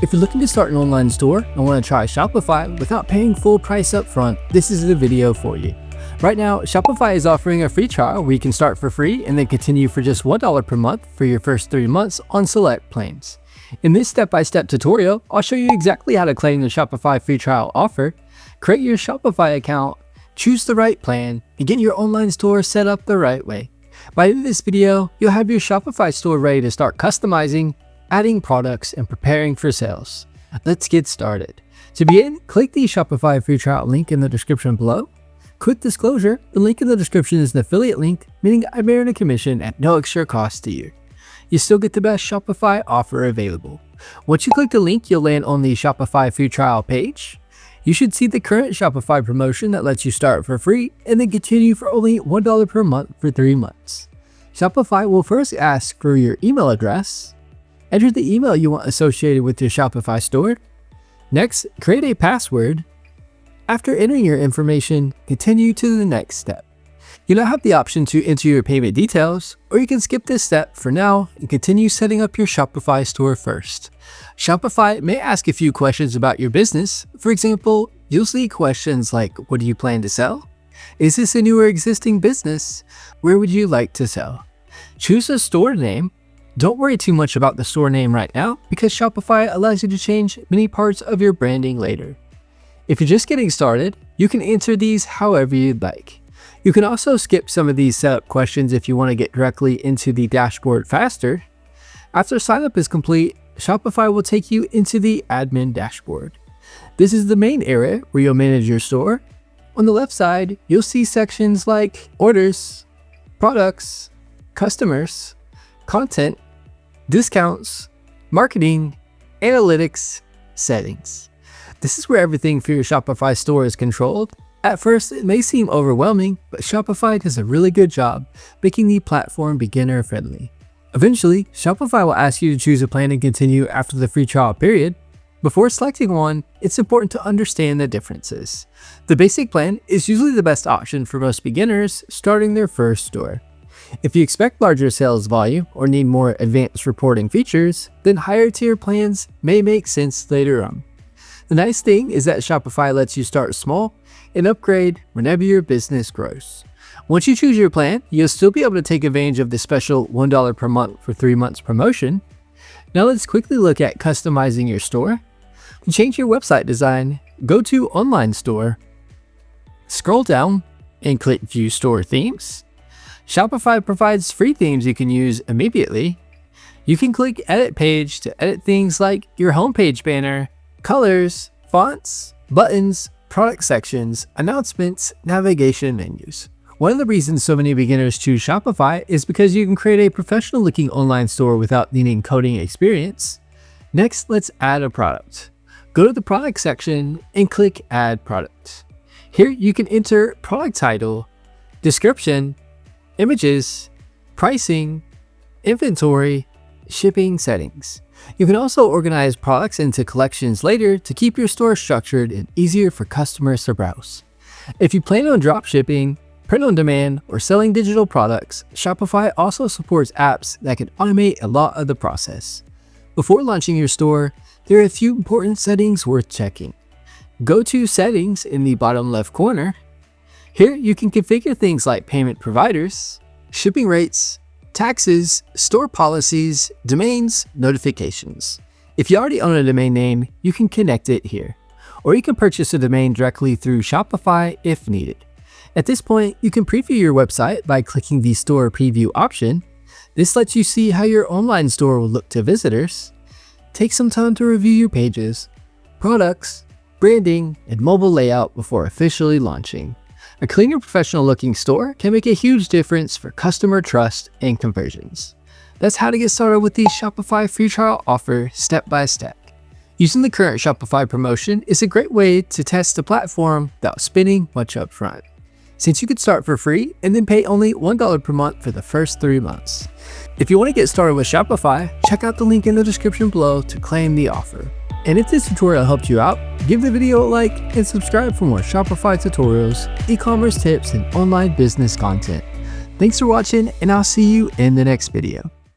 If you're looking to start an online store and want to try Shopify without paying full price up front, this is the video for you. Right now, Shopify is offering a free trial where you can start for free and then continue for just $1 per month for your first 3 months on select plans. In this step-by-step tutorial, I'll show you exactly how to claim the Shopify free trial offer, create your Shopify account, choose the right plan, and get your online store set up the right way. By the end of this video, you'll have your Shopify store ready to start customizing, adding products, and preparing for sales. Let's get started. To begin, click the Shopify free trial link in the description below. Quick disclosure, the link in the description is an affiliate link, meaning I earn a commission at no extra cost to you. You still get the best Shopify offer available. Once you click the link, you'll land on the Shopify free trial page. You should see the current Shopify promotion that lets you start for free and then continue for only $1 per month for 3 months. Shopify will first ask for your email address. Enter the email you want associated with your Shopify store. Next, create a password. After entering your information, continue to the next step. You now have the option to enter your payment details, or you can skip this step for now and continue setting up your Shopify store first. Shopify may ask a few questions about your business. For example, you'll see questions like, what do you plan to sell? Is this a new or existing business? Where would you like to sell? Choose a store name. Don't worry too much about the store name right now because Shopify allows you to change many parts of your branding later. If you're just getting started, you can answer these however you'd like. You can also skip some of these setup questions if you want to get directly into the dashboard faster. After signup is complete, Shopify will take you into the admin dashboard. This is the main area where you'll manage your store. On the left side, you'll see sections like orders, products, customers, content, discounts, marketing, analytics, settings. This is where everything for your Shopify store is controlled. At first, it may seem overwhelming, but Shopify does a really good job making the platform beginner friendly. Eventually, Shopify will ask you to choose a plan and continue after the free trial period. Before selecting one, it's important to understand the differences. The basic plan is usually the best option for most beginners starting their first store. If you expect larger sales volume or need more advanced reporting features, then higher tier plans may make sense later on. The nice thing is that Shopify lets you start small and upgrade whenever your business grows. Once you choose your plan, you'll still be able to take advantage of the special $1 per month for 3 months promotion. Now let's quickly look at customizing your store. Change your website design, go to Online Store, scroll down and click View Store Themes. Shopify provides free themes you can use immediately. You can click Edit Page to edit things like your homepage banner, colors, fonts, buttons, product sections, announcements, navigation menus. One of the reasons so many beginners choose Shopify is because you can create a professional looking online store without needing coding experience. Next, let's add a product. Go to the product section and click Add Product. Here you can enter product title, description, images, pricing, inventory, shipping settings. You can also organize products into collections later to keep your store structured and easier for customers to browse. If you plan on dropshipping, print on demand, or selling digital products, Shopify also supports apps that can automate a lot of the process. Before launching your store, there are a few important settings worth checking. Go to Settings in the bottom left corner. Here you can configure things like payment providers, shipping rates, taxes, store policies, domains, notifications. If you already own a domain name, you can connect it here. Or you can purchase a domain directly through Shopify if needed. At this point, you can preview your website by clicking the Store Preview option. This lets you see how your online store will look to visitors. Take some time to review your pages, products, branding, and mobile layout before officially launching. A cleaner, professional looking store can make a huge difference for customer trust and conversions. That's how to get started with the Shopify free trial offer step by step. Using the current Shopify promotion is a great way to test the platform without spending much upfront, since you could start for free and then pay only $1 per month for the first 3 months. If you want to get started with Shopify, check out the link in the description below to claim the offer. And if this tutorial helped you out, give the video a like and subscribe for more Shopify tutorials, e-commerce tips, and online business content. Thanks for watching, and I'll see you in the next video.